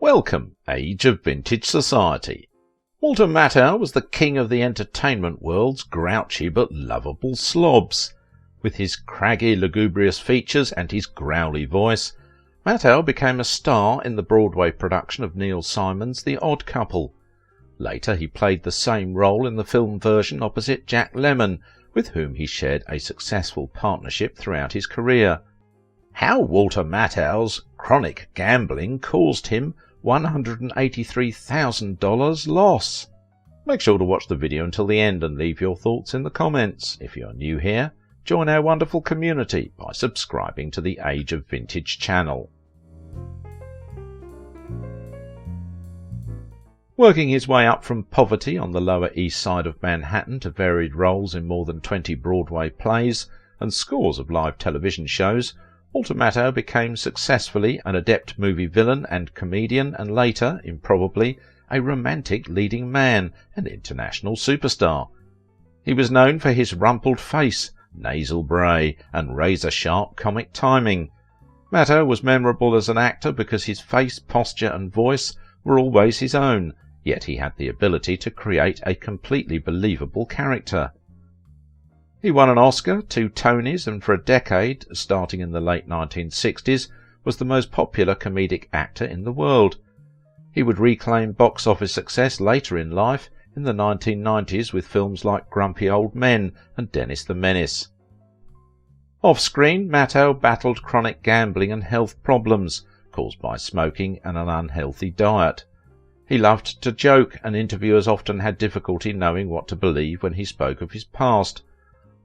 Welcome, age of vintage society. Walter Matthau was the king of the entertainment world's grouchy but lovable slobs. With his craggy, lugubrious features and his growly voice, Matthau became a star in the Broadway production of Neil Simon's The Odd Couple. Later he played the same role in the film version opposite Jack Lemmon, with whom he shared a successful partnership throughout his career. How Walter Matthau's chronic gambling caused him $183,000 loss. Make sure to watch the video until the end and leave your thoughts in the comments. If you're new here, join our wonderful community by subscribing to the Age of Vintage channel. Working his way up from poverty on the Lower East Side of Manhattan to varied roles in more than 20 Broadway plays and scores of live television shows, Walter Matthau became successfully an adept movie villain and comedian, and later, improbably, a romantic leading man and international superstar. He was known for his rumpled face, nasal bray, and razor-sharp comic timing. Matthau was memorable as an actor because his face, posture and voice were always his own, yet he had the ability to create a completely believable character. He won an Oscar, 2 Tonys, and for a decade, starting in the late 1960s, was the most popular comedic actor in the world. He would reclaim box office success later in life in the 1990s with films like Grumpy Old Men and Dennis the Menace. Off-screen, Matthau battled chronic gambling and health problems caused by smoking and an unhealthy diet. He loved to joke, and interviewers often had difficulty knowing what to believe when he spoke of his past.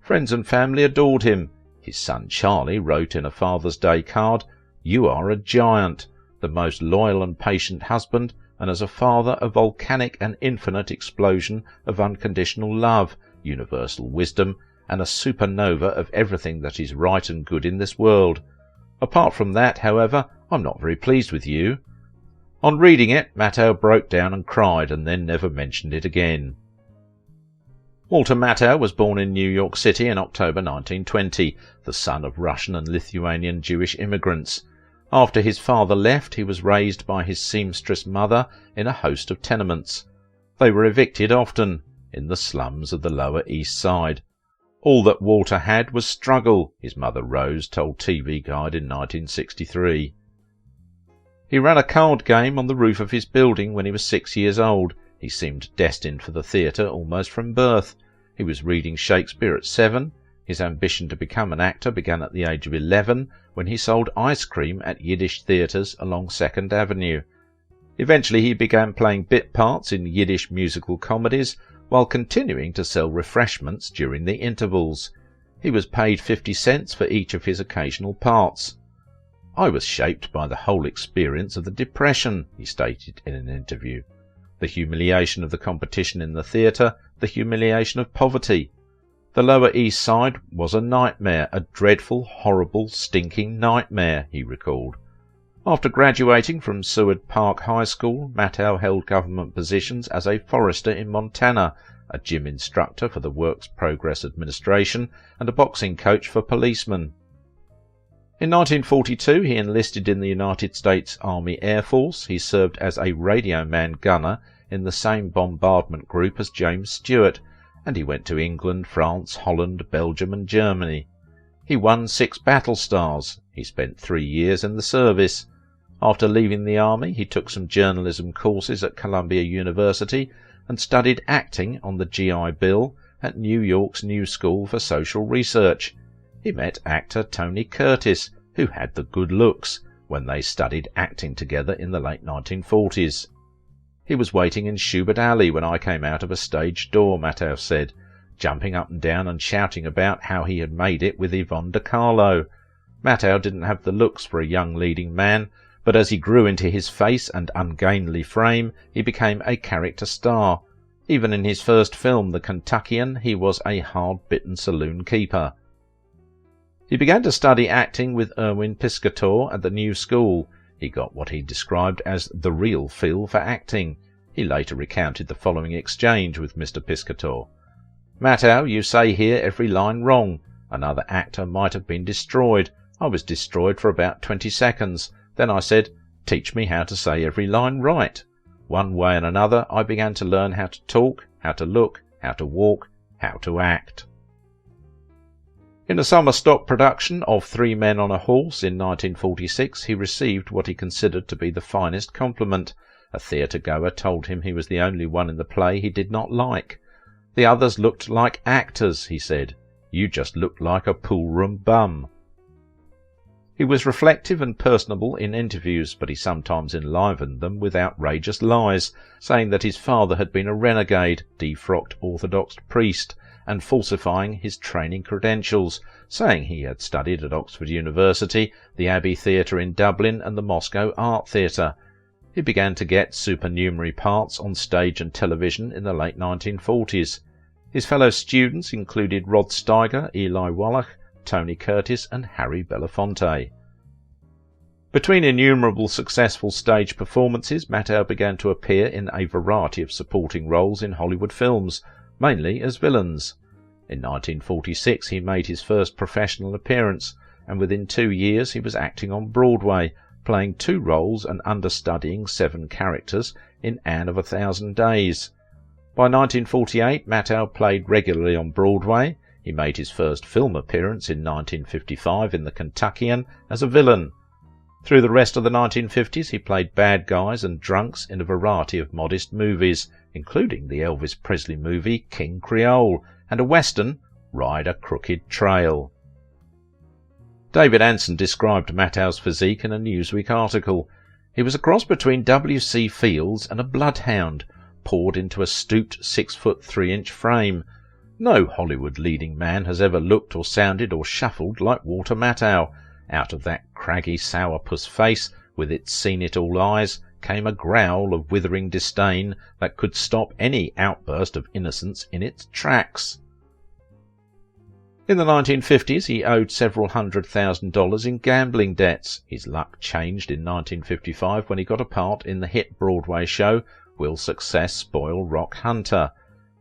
Friends and family adored him. His son Charlie wrote in a Father's Day card, "You are a giant, the most loyal and patient husband, and as a father a volcanic and infinite explosion of unconditional love, universal wisdom, and a supernova of everything that is right and good in this world. Apart from that, however, I'm not very pleased with you." On reading it, Matthau broke down and cried, and then never mentioned it again. Walter Matthau was born in New York City in October 1920, the son of Russian and Lithuanian Jewish immigrants. After his father left, he was raised by his seamstress mother in a host of tenements. They were evicted often, in the slums of the Lower East Side. All that Walter had was struggle, his mother Rose told TV Guide in 1963. He ran a card game on the roof of his building when he was 6 years old. He seemed destined for the theatre almost from birth. He was reading Shakespeare at 7. His ambition to become an actor began at the age of 11, when he sold ice cream at Yiddish theatres along 2nd Avenue. Eventually he began playing bit parts in Yiddish musical comedies, while continuing to sell refreshments during the intervals. He was paid 50 cents for each of his occasional parts. "I was shaped by the whole experience of the Depression," he stated in an interview. "The humiliation of the competition in the theatre, the humiliation of poverty. The Lower East Side was a nightmare, a dreadful, horrible, stinking nightmare," he recalled. After graduating from Seward Park High School, Matthau held government positions as a forester in Montana, a gym instructor for the Works Progress Administration, and a boxing coach for policemen. In 1942 he enlisted in the United States Army Air Force. He served as a radio man gunner in the same bombardment group as James Stewart, and he went to England, France, Holland, Belgium and Germany. He won 6 battle stars. He spent 3 years in the service. After leaving the army, he took some journalism courses at Columbia University and studied acting on the GI Bill at New York's New School for Social Research. He met actor Tony Curtis, who had the good looks, when they studied acting together in the late 1940s. "He was waiting in Schubert Alley when I came out of a stage door," Matthau said, jumping up and down and shouting about how he had made it with Yvonne De Carlo. Matthau didn't have the looks for a young leading man, but as he grew into his face and ungainly frame, he became a character star. Even in his first film, The Kentuckian, he was a hard-bitten saloon keeper. He began to study acting with Erwin Piscator at the New School. He got what he described as the real feel for acting. He later recounted the following exchange with Mr. Piscator. "Matthau, you say here every line wrong. Another actor might have been destroyed. I was destroyed for about 20 seconds. Then I said, Teach me how to say every line right. One way and another I began to learn how to talk, how to look, how to walk, how to act. In a summer stock production of Three Men on a Horse in 1946 he received what he considered to be the finest compliment. A theatre-goer told him he was the only one in the play he did not like. The others looked like actors, he said. You just looked like a pool-room bum. He was reflective and personable in interviews, but he sometimes enlivened them with outrageous lies, saying that his father had been a renegade, defrocked Orthodox priest, and falsifying his training credentials, saying he had studied at Oxford University, the Abbey Theatre in Dublin, and the Moscow Art Theatre. He began to get supernumerary parts on stage and television in the late 1940s. His fellow students included Rod Steiger, Eli Wallach, Tony Curtis and Harry Belafonte. Between innumerable successful stage performances, Matthau began to appear in a variety of supporting roles in Hollywood films, mainly as villains. In 1946 he made his first professional appearance, and within 2 years he was acting on Broadway, playing 2 roles and understudying 7 characters in Anne of 1,000 Days. By 1948 Matthau played regularly on Broadway. He made his first film appearance in 1955 in The Kentuckian as a villain. Through the rest of the 1950s he played bad guys and drunks in a variety of modest movies, including the Elvis Presley movie King Creole and a western, Ride a Crooked Trail. David Anson described Matthau's physique in a Newsweek article. He was a cross between W.C. Fields and a bloodhound, poured into a stooped 6'3" frame. No Hollywood leading man has ever looked or sounded or shuffled like Walter Matthau. Out of that craggy sourpuss face, with its seen-it-all eyes, came a growl of withering disdain that could stop any outburst of innocence in its tracks. In the 1950s he owed several $100,000 in gambling debts. His luck changed in 1955 when he got a part in the hit Broadway show Will Success Spoil Rock Hunter?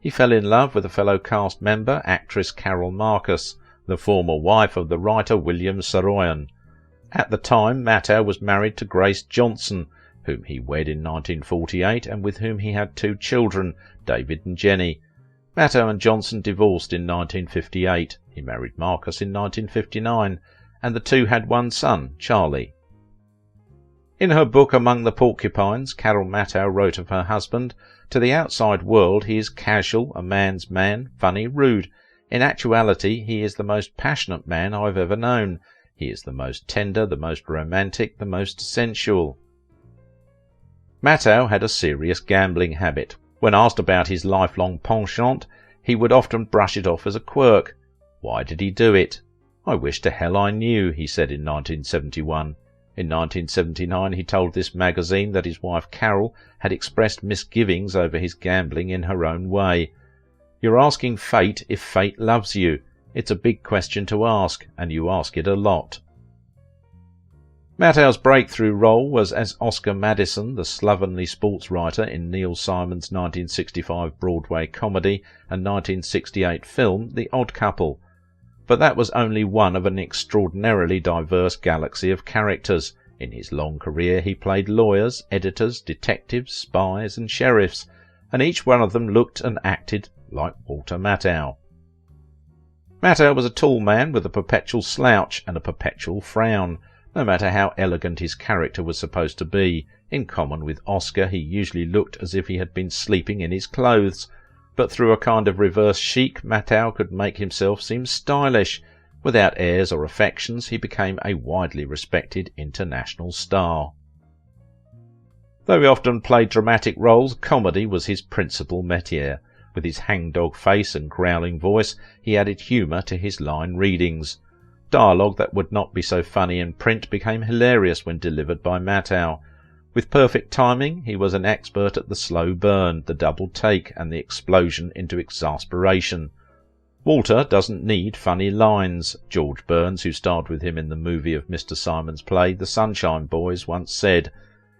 He fell in love with a fellow cast member, actress Carol Marcus, the former wife of the writer William Saroyan. At the time, Matthau was married to Grace Johnson, whom he wed in 1948 and with whom he had 2 children, David and Jenny. Matthau and Johnson divorced in 1958. He married Marcus in 1959, and the 2 had 1 son, Charlie. In her book Among the Porcupines, Carol Matthau wrote of her husband, "To the outside world he is casual, a man's man, funny, rude. In actuality he is the most passionate man I have ever known. He is the most tender, the most romantic, the most sensual." Matthau had a serious gambling habit. When asked about his lifelong penchant, he would often brush it off as a quirk. Why did he do it? "I wish to hell I knew," he said in 1971. In 1979 he told this magazine that his wife Carol had expressed misgivings over his gambling in her own way. "You're asking fate if fate loves you. It's a big question to ask, and you ask it a lot." Matthau's breakthrough role was as Oscar Madison, the slovenly sports writer in Neil Simon's 1965 Broadway comedy and 1968 film The Odd Couple. But that was only one of an extraordinarily diverse galaxy of characters. In his long career he played lawyers, editors, detectives, spies and sheriffs, and each one of them looked and acted like Walter Matthau. Matthau was a tall man with a perpetual slouch and a perpetual frown, no matter how elegant his character was supposed to be. In common with Oscar, he usually looked as if he had been sleeping in his clothes, but through a kind of reverse chic, Matthau could make himself seem stylish. Without airs or affections, he became a widely respected international star. Though he often played dramatic roles, comedy was his principal métier. With his hangdog face and growling voice, he added humour to his line readings. Dialogue that would not be so funny in print became hilarious when delivered by Matthau. With perfect timing, he was an expert at the slow burn, the double take, and the explosion into exasperation. "Walter doesn't need funny lines," George Burns, who starred with him in the movie of Mr. Simon's play The Sunshine Boys, once said.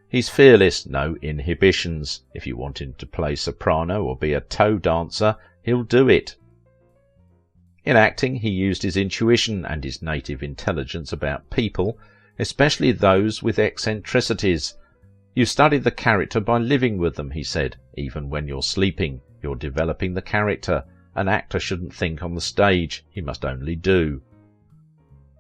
"He's fearless, no inhibitions. If you want him to play soprano or be a toe dancer, he'll do it." In acting, he used his intuition and his native intelligence about people, especially those with eccentricities. You study the character by living with them, he said. Even when you're sleeping, you're developing the character. An actor shouldn't think on the stage, he must only do.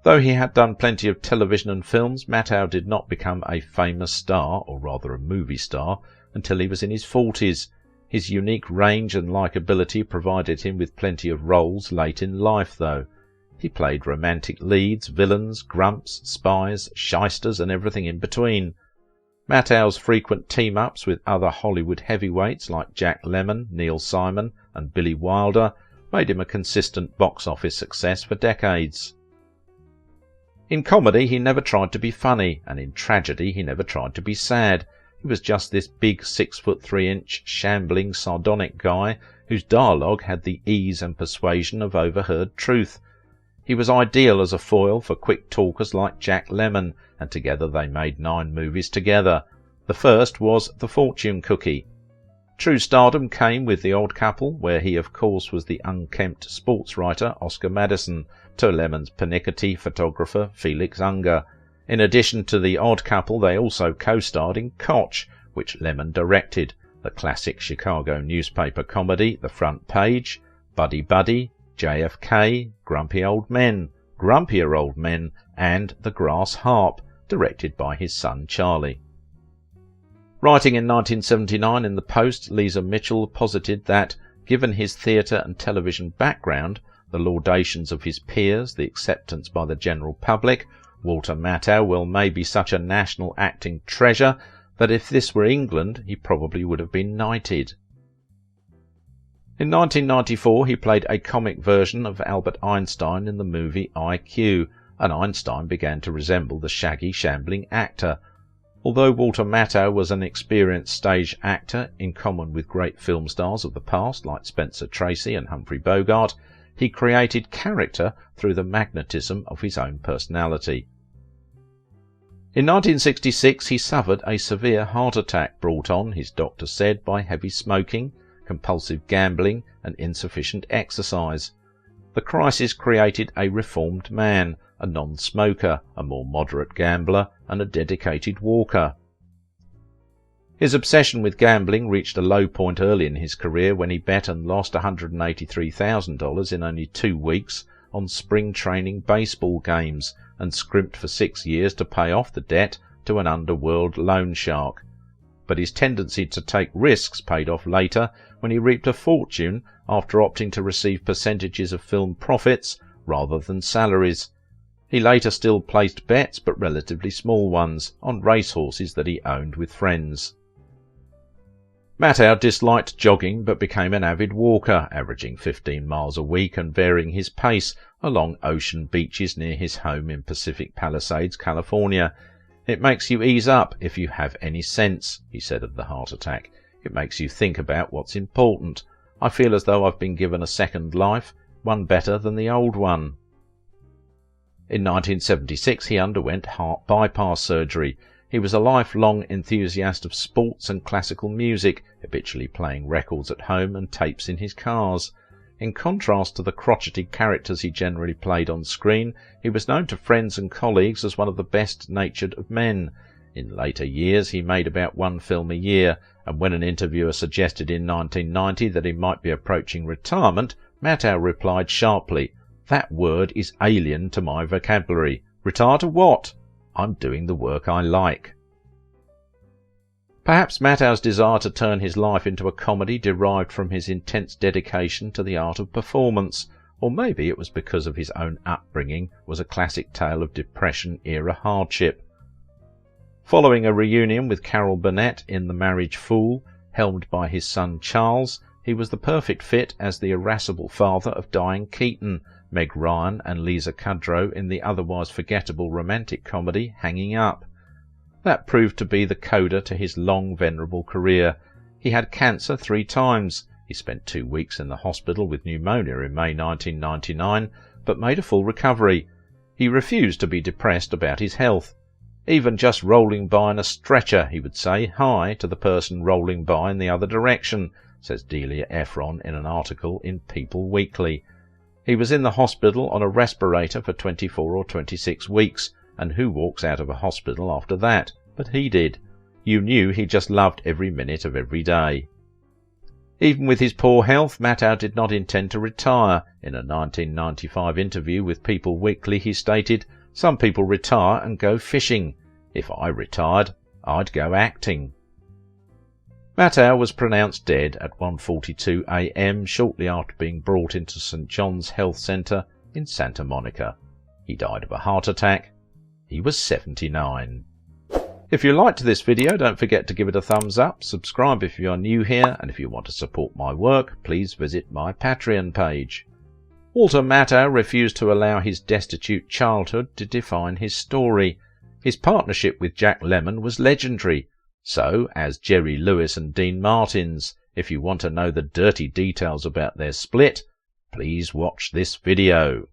Though he had done plenty of television and films, Matthau did not become a famous star, or rather a movie star, until he was in his 40s. His unique range and likeability provided him with plenty of roles late in life, though. He played romantic leads, villains, grumps, spies, shysters, and everything in between. Matthau's frequent team-ups with other Hollywood heavyweights like Jack Lemmon, Neil Simon, and Billy Wilder made him a consistent box office success for decades. In comedy he never tried to be funny, and in tragedy he never tried to be sad. He was just this big 6'3" shambling, sardonic guy whose dialogue had the ease and persuasion of overheard truth. He was ideal as a foil for quick talkers like Jack Lemmon, and together they made 9 movies together. The first was The Fortune Cookie. True stardom came with The Odd Couple, where he of course was the unkempt sports writer Oscar Madison, to Lemmon's pernickety photographer Felix Unger. In addition to The Odd Couple, they also co-starred in Koch, which Lemmon directed, the classic Chicago newspaper comedy The Front Page, Buddy Buddy, JFK, Grumpy Old Men, Grumpier Old Men, and The Grass Harp, directed by his son Charlie. Writing in 1979 in the Post, Lisa Mitchell posited that, given his theatre and television background, the laudations of his peers, the acceptance by the general public, Walter Matthau will maybe such a national acting treasure that if this were England he probably would have been knighted. In 1994 he played a comic version of Albert Einstein in the movie IQ, and Einstein began to resemble the shaggy, shambling actor. Although Walter Matthau was an experienced stage actor, in common with great film stars of the past like Spencer Tracy and Humphrey Bogart, he created character through the magnetism of his own personality. In 1966 he suffered a severe heart attack brought on, his doctor said, by heavy smoking, compulsive gambling, and insufficient exercise. The crisis created a reformed man, a non-smoker, a more moderate gambler, and a dedicated walker. His obsession with gambling reached a low point early in his career when he bet and lost $183,000 in only 2 weeks on spring training baseball games, and scrimped for 6 years to pay off the debt to an underworld loan shark. But his tendency to take risks paid off later when he reaped a fortune after opting to receive percentages of film profits rather than salaries. He later still placed bets, but relatively small ones, on racehorses that he owned with friends. Matthau disliked jogging but became an avid walker, averaging 15 miles a week and varying his pace along ocean beaches near his home in Pacific Palisades, California. "It makes you ease up if you have any sense," he said of the heart attack. "It makes you think about what's important. I feel as though I've been given a second life, one better than the old one." In 1976 he underwent heart bypass surgery. He was a lifelong enthusiast of sports and classical music, habitually playing records at home and tapes in his cars. In contrast to the crotchety characters he generally played on screen, he was known to friends and colleagues as one of the best-natured of men. In later years he made about 1 film a year, and when an interviewer suggested in 1990 that he might be approaching retirement, Matthau replied sharply, "That word is alien to my vocabulary. Retire to what? I'm doing the work I like." Perhaps Matthau's desire to turn his life into a comedy derived from his intense dedication to the art of performance, or maybe it was because of his own upbringing was a classic tale of Depression-era hardship. Following a reunion with Carol Burnett in The Marriage Fool, helmed by his son Charles, he was the perfect fit as the irascible father of Diane Keaton, Meg Ryan and Lisa Kudrow in the otherwise forgettable romantic comedy Hanging Up. That proved to be the coda to his long, venerable career. He had cancer 3 times. He spent 2 weeks in the hospital with pneumonia in May 1999, but made a full recovery. He refused to be depressed about his health. Even just rolling by in a stretcher, he would say hi to the person rolling by in the other direction, says Delia Ephron in an article in People Weekly. He was in the hospital on a respirator for 24 or 26 weeks, and who walks out of a hospital after that? But he did. You knew he just loved every minute of every day. Even with his poor health, Matthau did not intend to retire. In a 1995 interview with People Weekly, he stated, "Some people retire and go fishing. If I retired, I'd go acting." Matthau was pronounced dead at 1:42 a.m. shortly after being brought into St. John's Health Centre in Santa Monica. He died of a heart attack. He was 79. If you liked this video, don't forget to give it a thumbs up, subscribe if you are new here, and if you want to support my work, please visit my Patreon page. Walter Matthau refused to allow his destitute childhood to define his story. His partnership with Jack Lemmon was legendary, so as Jerry Lewis and Dean Martin's. If you want to know the dirty details about their split, please watch this video.